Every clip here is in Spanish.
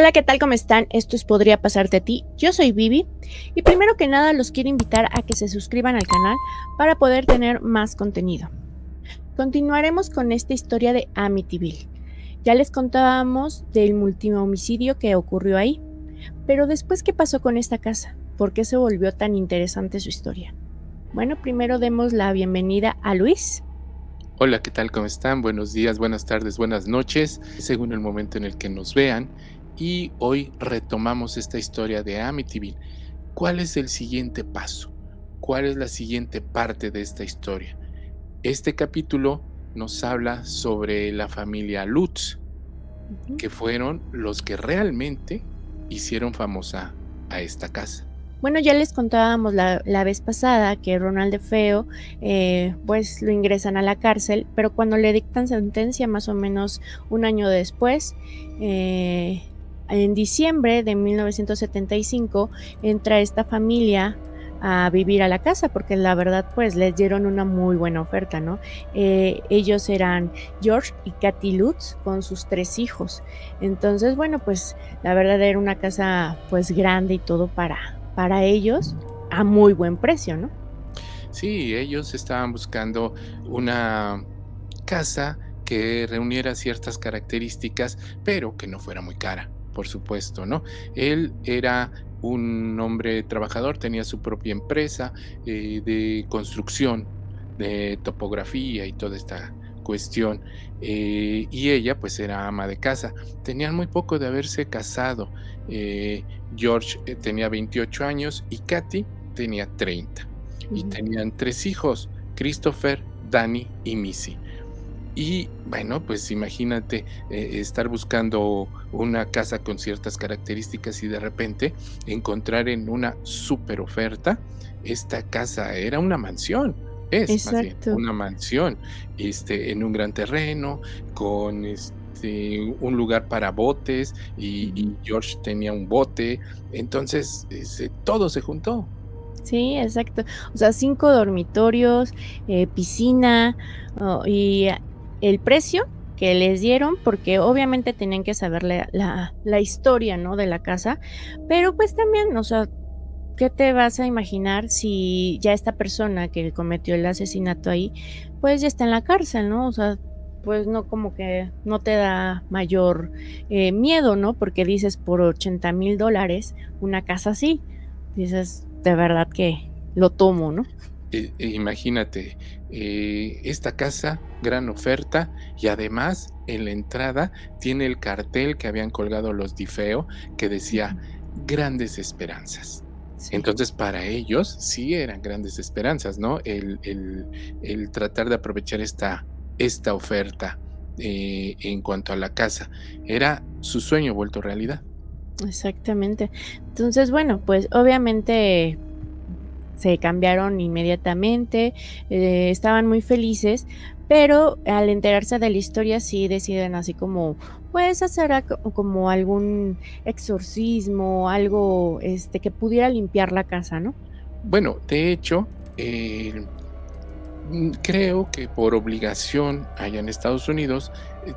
Hola, ¿qué tal? ¿Cómo están? Esto es Podría Pasarte a Ti. Yo soy Vivi y primero que nada los quiero invitar a que se suscriban al canal para poder tener más contenido. Continuaremos con esta historia de Amityville. Ya les contábamos del multihomicidio que ocurrió ahí, pero después, ¿qué pasó con esta casa? ¿Por qué se volvió tan interesante su historia? Bueno, primero demos la bienvenida a Luis. Hola, ¿qué tal? ¿Cómo están? Buenos días, buenas tardes, buenas noches, según el momento en el que nos vean. Y hoy retomamos esta historia de Amityville. ¿Cuál es el siguiente paso? ¿Cuál es la siguiente parte de esta historia? Este capítulo nos habla sobre la familia Lutz, Ujú. que fueron los que realmente hicieron famosa a esta casa. Bueno, ya les contábamos la vez pasada que Ronald DeFeo, pues lo ingresan a la cárcel, pero cuando le dictan sentencia, más o menos un año después, eh, en diciembre de 1975, entra esta familia a vivir a la casa, porque la verdad, pues les dieron una muy buena oferta, ¿no? Ellos eran George y Kathy Lutz con sus 3 hijos. Entonces, bueno, pues la verdad era una casa pues grande y todo para ellos a muy buen precio, ¿no? Sí, ellos estaban buscando una casa que reuniera ciertas características, pero que no fuera muy cara, por supuesto, ¿no? Él era un hombre trabajador, tenía su propia empresa de construcción, de topografía y toda esta cuestión, y ella pues era ama de casa. Tenían muy poco de haberse casado. George tenía 28 años y Kathy tenía 30 y Ujú. tenían 3 hijos, Christopher, Danny y Missy. Y bueno, pues imagínate estar buscando una casa con ciertas características y de repente encontrar en una super oferta, esta casa era una mansión, es más bien Exacto. una mansión, en un gran terreno, con un lugar para botes Ujú. y George tenía un bote, entonces todo se juntó. Sí, exacto. O sea, 5 dormitorios, piscina, y el precio que les dieron, porque obviamente tenían que saber la historia, ¿no?, de la casa, pero, pues, también, o sea, ¿qué te vas a imaginar si ya esta persona que cometió el asesinato ahí, pues, ya está en la cárcel, ¿no? O sea, pues, no, como que no te da mayor, miedo, ¿no? Porque dices, por $80,000 una casa así, dices, de verdad que lo tomo, ¿no? Imagínate, esta casa, gran oferta, y además en la entrada tiene el cartel que habían colgado los Difeo que decía Ujú. Grandes Esperanzas. Sí. Entonces, para ellos sí eran grandes esperanzas, ¿no? El tratar de aprovechar esta oferta en cuanto a la casa. Era su sueño vuelto realidad. Exactamente. Entonces, bueno, pues, obviamente se cambiaron inmediatamente, estaban muy felices, pero al enterarse de la historia sí deciden así como, pues, hacer como algún exorcismo, algo, que pudiera limpiar la casa, ¿no? Bueno, de hecho, creo que por obligación allá en Estados Unidos,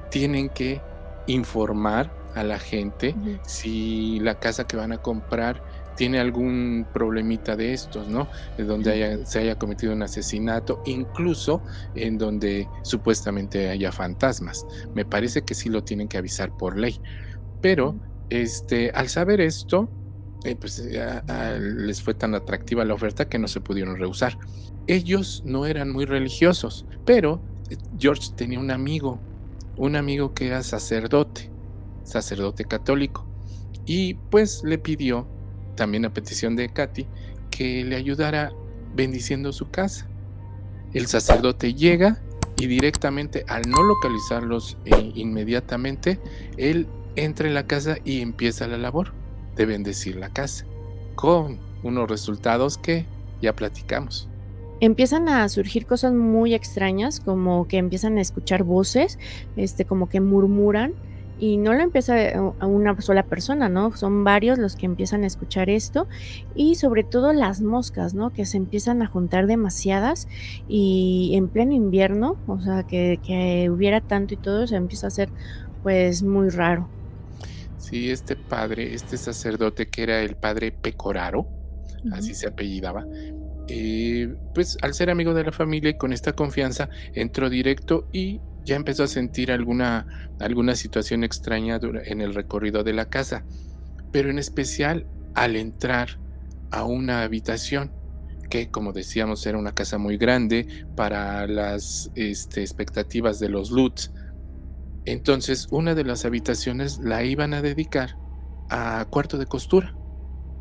tienen que informar a la gente Ujú. si la casa que van a comprar tiene algún problemita de estos, ¿no? Donde se haya cometido un asesinato, incluso en donde supuestamente haya fantasmas. Me parece que sí lo tienen que avisar por ley. Pero, al saber esto, pues, les fue tan atractiva la oferta que no se pudieron rehusar. Ellos no eran muy religiosos, pero George tenía un amigo que era sacerdote católico, y pues le pidió, también a petición de Katy, que le ayudara bendiciendo su casa. El sacerdote llega y directamente, al no localizarlos inmediatamente, él entra en la casa y empieza la labor de bendecir la casa, con unos resultados que ya platicamos. Empiezan a surgir cosas muy extrañas, como que empiezan a escuchar voces, como que murmuran, y no lo empieza a una sola persona, ¿no? Son varios los que empiezan a escuchar esto, y sobre todo las moscas, ¿no? Que se empiezan a juntar demasiadas, y en pleno invierno, o sea, que hubiera tanto y todo, se empieza a hacer, pues, muy raro. Sí, este padre, este sacerdote que era el padre Pecoraro, Ujú. así se apellidaba, pues al ser amigo de la familia y con esta confianza entró directo y ya empezó a sentir alguna situación extraña en el recorrido de la casa, pero en especial al entrar a una habitación que, como decíamos, era una casa muy grande para las expectativas de los Lutz. Entonces, una de las habitaciones la iban a dedicar a cuarto de costura,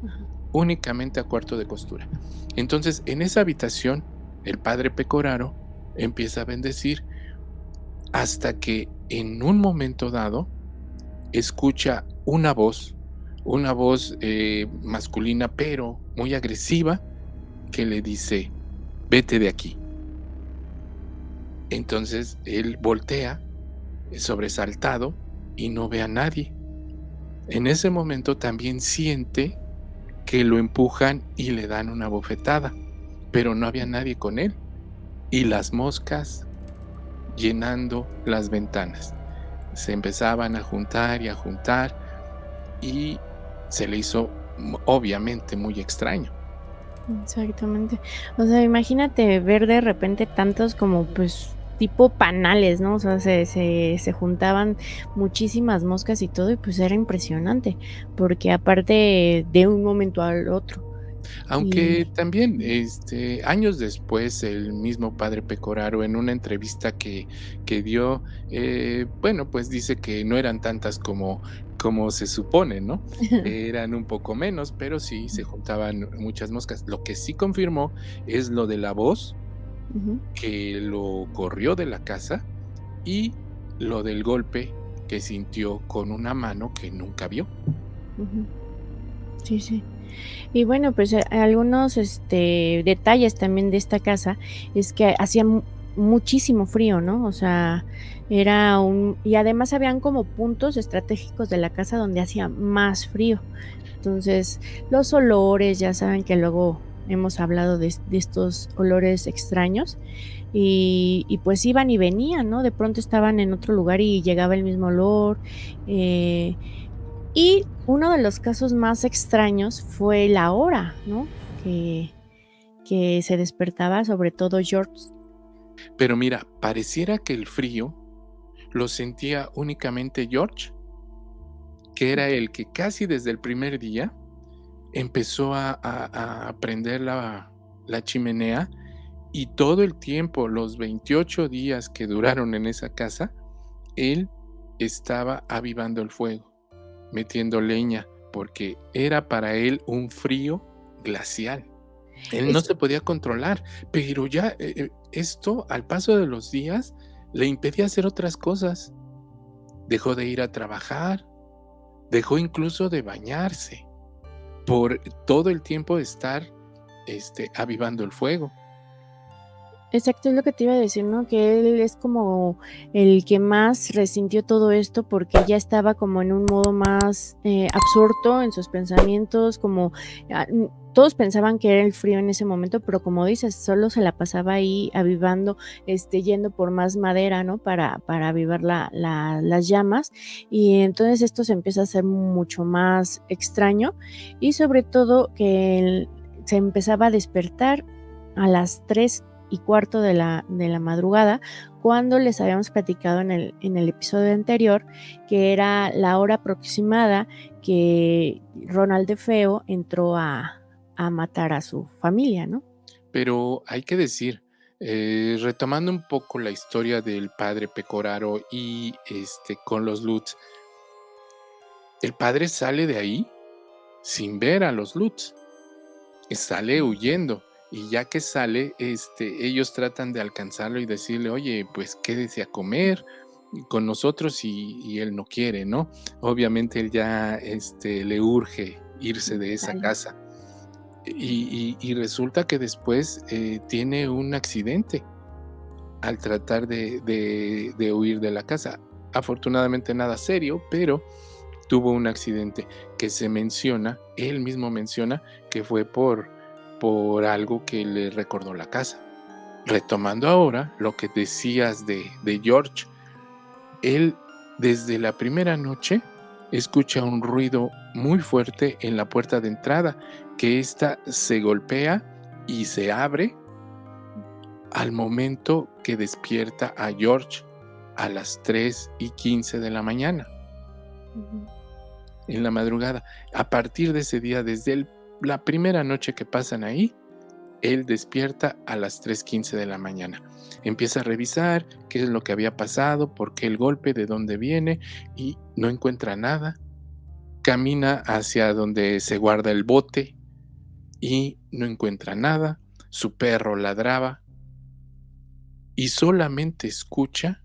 Ajá. únicamente a cuarto de costura. Entonces, en esa habitación, el padre Pecoraro empieza a bendecir hasta que en un momento dado escucha una voz masculina, pero muy agresiva, que le dice, vete de aquí. Entonces él voltea sobresaltado y no ve a nadie. En ese momento también siente que lo empujan y le dan una bofetada, pero no había nadie con él. Y las moscas llenando las ventanas. Se empezaban a juntar y a juntar y se le hizo obviamente muy extraño. Exactamente. O sea, imagínate ver de repente tantos como, pues, tipo panales, ¿no? O sea, se juntaban muchísimas moscas y todo, y pues era impresionante, porque aparte de un momento al otro. Aunque Y también, años después, el mismo padre Pecoraro, en una entrevista que dio, bueno, pues dice que no eran tantas como se supone, ¿no? Eran un poco menos, pero sí se juntaban muchas moscas. Lo que sí confirmó es lo de la voz, Ujú, que lo corrió de la casa, y lo del golpe que sintió con una mano que nunca vio. ujú. Sí, sí. Y bueno, pues, algunos, detalles también de esta casa es que hacía muchísimo frío, ¿no? O sea, era un y además habían como puntos estratégicos de la casa donde hacía más frío. Entonces, los olores, ya saben que luego hemos hablado de estos olores extraños, y pues iban y venían, ¿no? De pronto estaban en otro lugar y llegaba el mismo olor, eh y uno de los casos más extraños fue la hora, ¿no? Que se despertaba, sobre todo George. Pero mira, pareciera que el frío lo sentía únicamente George, que era el que casi desde el primer día empezó a prender la chimenea, y todo el tiempo, los 28 días que duraron en esa casa, él estaba avivando el fuego, metiendo leña, porque era para él un frío glacial. Él no Es se podía controlar, pero ya, esto al paso de los días le impedía hacer otras cosas. Dejó de ir a trabajar, dejó incluso de bañarse, por todo el tiempo estar, avivando el fuego. Exacto, es lo que te iba a decir, ¿no? Que él es como el que más resintió todo esto, porque ya estaba como en un modo más, absorto en sus pensamientos, como, todos pensaban que era el frío en ese momento, pero como dices, solo se la pasaba ahí avivando, yendo por más madera, ¿no? Para avivar las llamas, y entonces esto se empieza a hacer mucho más extraño, y sobre todo que él se empezaba a despertar a las 3:15 de la madrugada, cuando les habíamos platicado en el episodio anterior, que era la hora aproximada que Ronald de Feo entró a matar a su familia, ¿no? Pero hay que decir, retomando un poco la historia del padre Pecoraro y, con los Lutz, el padre sale de ahí sin ver a los Lutz, sale huyendo, y ya que sale, ellos tratan de alcanzarlo y decirle: "Oye, pues quédese a comer con nosotros", y él no quiere, ¿no? Obviamente él ya, le urge irse de esa Sale. casa. Y resulta que después, tiene un accidente al tratar de huir de la casa. Afortunadamente nada serio, pero tuvo un accidente que se menciona, él mismo menciona que fue por algo que le recordó la casa. Retomando ahora lo que decías de George, él desde la primera noche escucha un ruido muy fuerte en la puerta de entrada, que ésta se golpea y se abre al momento que despierta a George a las 3:15 de la mañana, Ujú. en la madrugada. A partir de ese día, desde la primera noche que pasan ahí, él despierta a las 3:15 de la mañana. Empieza a revisar qué es lo que había pasado, por qué el golpe, de dónde viene, y no encuentra nada. Camina hacia donde se guarda el bote y no encuentra nada. Su perro ladraba y solamente escucha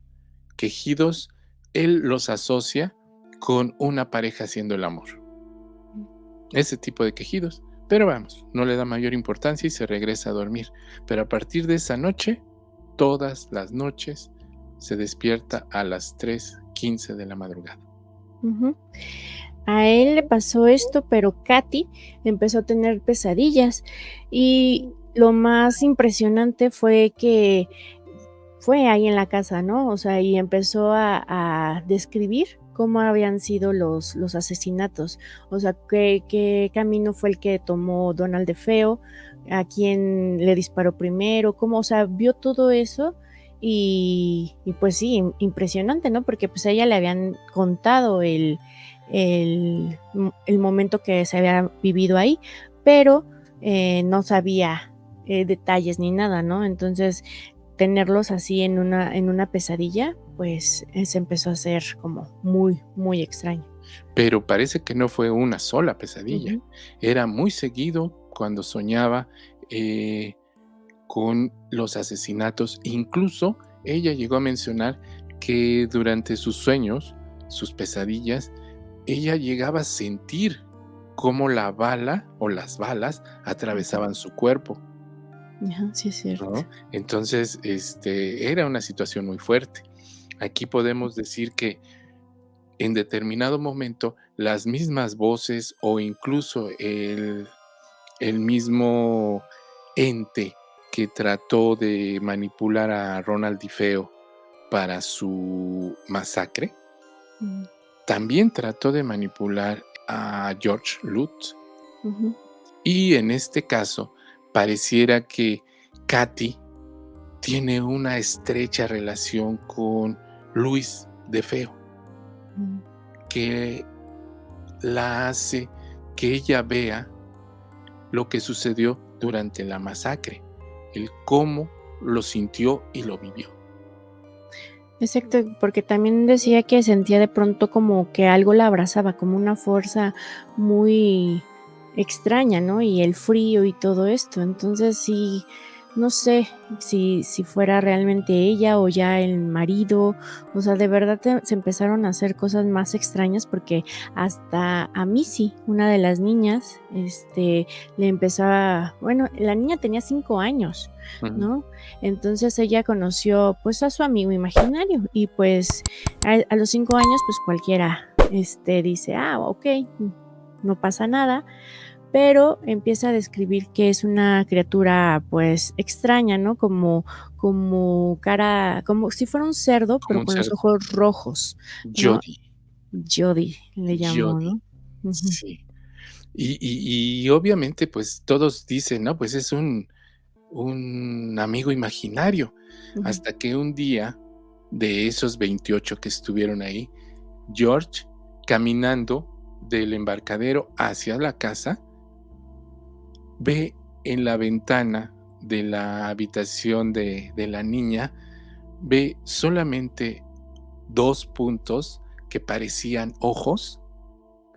quejidos. Él los asocia con una pareja haciendo el amor. Ese tipo de quejidos. Pero vamos, no le da mayor importancia y se regresa a dormir. Pero a partir de esa noche, todas las noches, se despierta a las 3:15 de la madrugada. Ujú. A él le pasó esto, pero Katy empezó a tener pesadillas, y lo más impresionante fue que fue ahí en la casa, ¿no? O sea, y empezó a describir cómo habían sido los asesinatos. O sea, qué camino fue el que tomó Donald DeFeo, a quién le disparó primero, cómo, o sea, vio todo eso y pues sí, impresionante, ¿no? Porque pues a ella le habían contado el momento que se había vivido ahí, pero no sabía detalles ni nada, ¿no? Entonces, tenerlos así en una pesadilla, pues, se empezó a hacer como muy, muy extraño. Pero parece que no fue una sola pesadilla. Ujú, Era muy seguido cuando soñaba eh, con los asesinatos. Incluso ella llegó a mencionar que durante sus sueños, sus pesadillas, ella llegaba a sentir cómo la bala o las balas ujú. atravesaban su cuerpo, Ajá, sí es cierto. ¿no? Entonces, era una situación muy fuerte. Aquí podemos decir que en determinado momento las mismas voces o incluso el mismo ente que trató de manipular a Ronald DeFeo para su masacre, Mm, también trató de manipular a George Lutz. ujú, Y en este caso, pareciera que Katy tiene una estrecha relación con Luis DeFeo, mm. que la hace que ella vea lo que sucedió durante la masacre, el cómo lo sintió y lo vivió. Exacto, porque también decía que sentía de pronto como que algo la abrazaba, como una fuerza muy extraña, ¿no? Y el frío y todo esto. Entonces sí, no sé si fuera realmente ella o ya el marido. O sea, de verdad se empezaron a hacer cosas más extrañas porque hasta a Missy, una de las niñas, le empezó a, bueno, la niña tenía 5 años, Ujú. ¿no? Entonces ella conoció pues a su amigo imaginario y pues a los 5 años pues cualquiera dice, ah, ok, no pasa nada, pero empieza a describir que es una criatura pues extraña, ¿no? Como cara, como si fuera un cerdo, Como pero un con los cerdo. ojos rojos, ¿no? Jody, Jody le llamó, Jody, ¿no? Ujú, sí. Y obviamente, pues, todos dicen: "No, pues, es un amigo imaginario", ujú, hasta que un día, de esos 28 que estuvieron ahí, George, caminando del embarcadero hacia la casa, ve en la ventana de la habitación de la niña, ve solamente 2 puntos que parecían ojos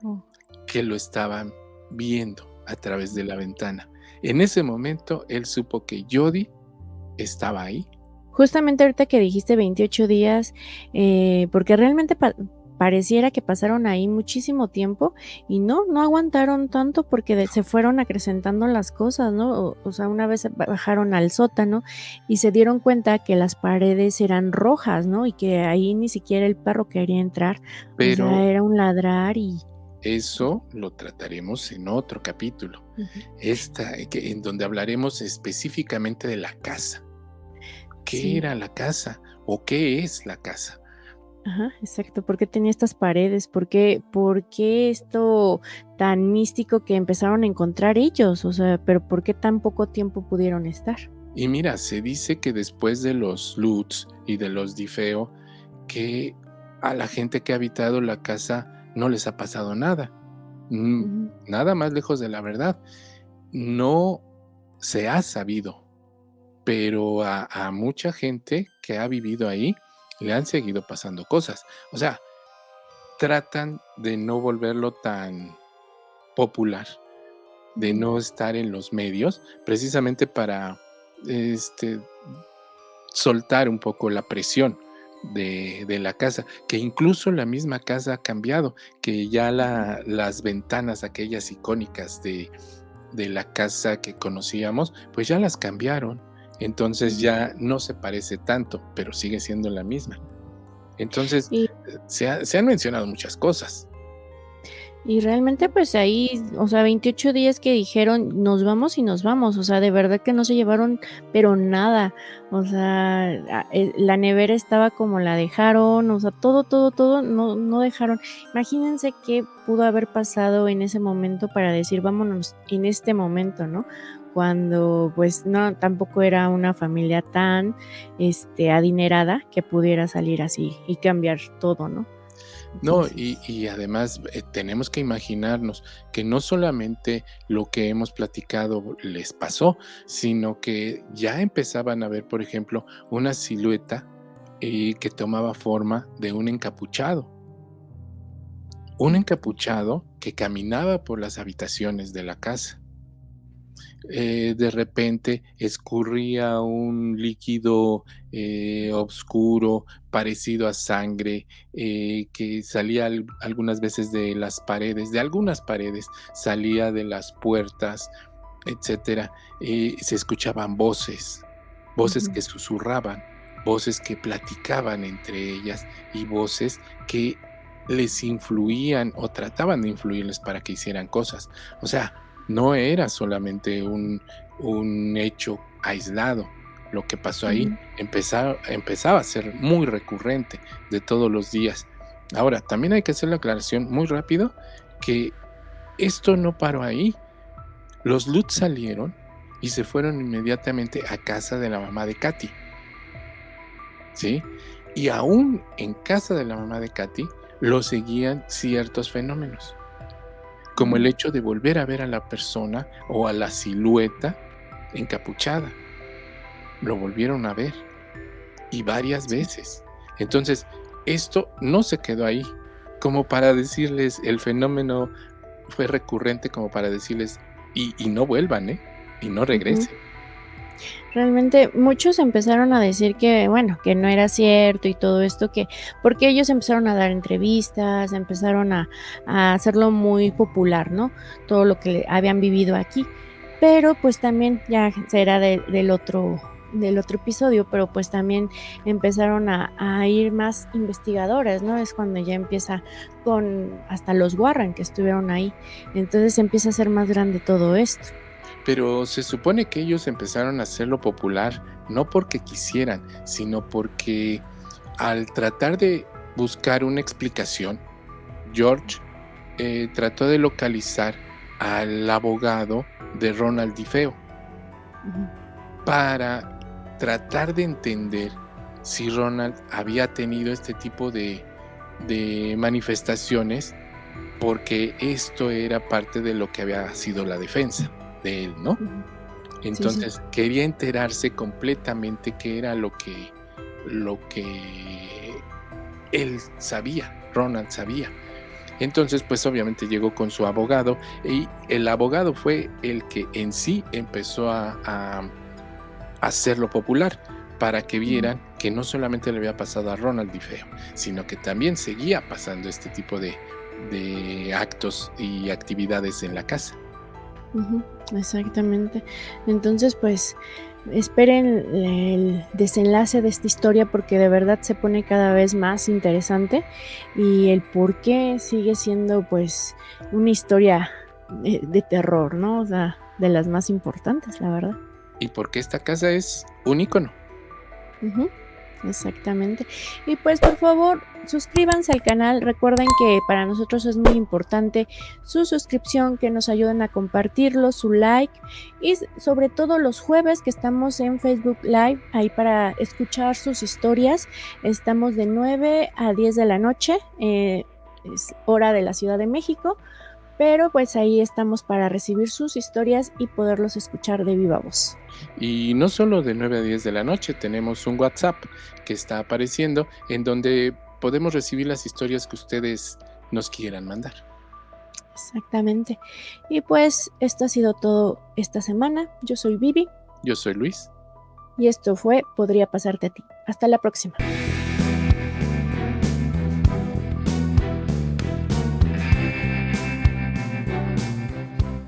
oh. que lo estaban viendo a través de la ventana. En ese momento, él supo que Jody estaba ahí, Justamente ahorita que dijiste 28 días, porque realmente pareciera que pasaron ahí muchísimo tiempo y no aguantaron tanto porque se fueron acrecentando las cosas, ¿no? O sea, una vez bajaron al sótano y se dieron cuenta que las paredes eran rojas, ¿no? Y que ahí ni siquiera el perro quería entrar, o sea, pero era un ladrar y... eso lo trataremos en otro capítulo, Ujú. en donde hablaremos específicamente de la casa. ¿Qué Sí, era la casa o qué es la casa? Ajá, exacto. ¿Por qué tenía estas paredes? ¿Por qué esto tan místico que empezaron a encontrar ellos? O sea, pero ¿por qué tan poco tiempo pudieron estar? Y mira, se dice que después de los Lutz y de los Difeo, que a la gente que ha habitado la casa no les ha pasado nada. Ujú, Nada más lejos de la verdad. No se ha sabido, pero a mucha gente que ha vivido ahí le han seguido pasando cosas. O sea, tratan de no volverlo tan popular, de ujú, no estar en los medios, precisamente para, este, soltar un poco la presión de la casa, que incluso la misma casa ha cambiado, que ya ujú, las ventanas aquellas icónicas de la casa que conocíamos, pues ya las cambiaron. Entonces ujú. ya no se parece tanto, pero sigue siendo la misma. Entonces, Y se han mencionado muchas cosas. Y realmente, pues ahí, o sea, 28 días que dijeron: "Nos vamos y nos vamos", o sea, de verdad que no se llevaron, pero nada. O sea, la nevera estaba como la dejaron, o sea, todo, todo, todo, no dejaron. Imagínense qué pudo haber pasado en ese momento para decir: "Vámonos en este momento", ¿no? Cuando, pues, no, tampoco era una familia tan, adinerada que pudiera salir así y cambiar todo, ¿no? No, Entonces y además, tenemos que imaginarnos que no solamente lo que hemos platicado les pasó, sino que ya empezaban a ver, por ejemplo, una silueta, que tomaba forma de un encapuchado que caminaba por las habitaciones de la casa. De repente escurría un líquido, obscuro, parecido a sangre, que salía algunas veces de las paredes, de algunas paredes, salía de las puertas, etcétera. Se escuchaban voces, voces ujú, que susurraban, voces que platicaban entre ellas y voces que les influían o trataban de influirles para que hicieran cosas. O sea, no era solamente un hecho aislado. Lo que pasó ahí ujú. empezaba a ser muy recurrente de todos los días. Ahora, también hay que hacer la aclaración muy rápido que esto no paró ahí. Los Lutz salieron y se fueron inmediatamente a casa de la mamá de Katy, ¿sí? Y aún en casa de la mamá de Katy lo seguían ciertos fenómenos, como el Ujú, hecho de volver a ver a la persona o a la silueta encapuchada. Lo volvieron a ver y varias sí. veces. Entonces, esto no se quedó ahí, como para decirles, el fenómeno fue recurrente como para decirles, y no vuelvan, ¿eh? Y no Ujú. regresen. Realmente muchos empezaron a decir que, bueno, que no era cierto y todo esto, que porque ellos empezaron a dar entrevistas, empezaron a hacerlo muy popular, ¿no? Todo lo que habían vivido aquí. Pero, pues, también ya será del otro episodio, pero, pues, también empezaron a ir más investigadoras, ¿no? Es cuando ya empieza con hasta los Warren que estuvieron ahí. Entonces, empieza a ser más grande todo esto. Pero se supone que ellos empezaron a hacerlo popular, no porque quisieran, sino porque al tratar de buscar una explicación, George trató de localizar al abogado de Ronald DiFeo Ujú, para tratar de entender si Ronald había tenido este tipo de manifestaciones, porque esto era parte de lo que había sido la defensa de él, ¿no? ujú. Sí, sí. Entonces, quería enterarse completamente qué era lo que él sabía, Ronald sabía. Entonces, pues, obviamente llegó con su abogado, y el abogado fue el que en sí empezó a hacerlo popular, para que Ujú. vieran que no solamente le había pasado a Ronald DiFeo, sino que también seguía pasando este tipo de actos y actividades en la casa. Ujú, exactamente. Entonces, pues, esperen el desenlace de esta historia porque de verdad se pone cada vez más interesante y el por qué sigue siendo, pues, una historia de terror, ¿no? O sea, de las más importantes, la verdad. Y porque esta casa es un ícono. Ujú. Exactamente. Y pues por favor, suscríbanse al canal. Recuerden que para nosotros es muy importante su suscripción, que nos ayuden a compartirlo, su like y sobre todo los jueves que estamos en Facebook Live, ahí para escuchar sus historias. Estamos de 9 a 10 de la noche, es hora de la Ciudad de México, pero pues ahí estamos para recibir sus historias y poderlos escuchar de viva voz. Y no solo de 9 a 10 de la noche, tenemos un WhatsApp que está apareciendo en donde podemos recibir las historias que ustedes nos quieran mandar. Exactamente. Y pues esto ha sido todo esta semana. Yo soy Vivi Yo soy Luis. y esto fue Podría pasarte a ti. Hasta la próxima.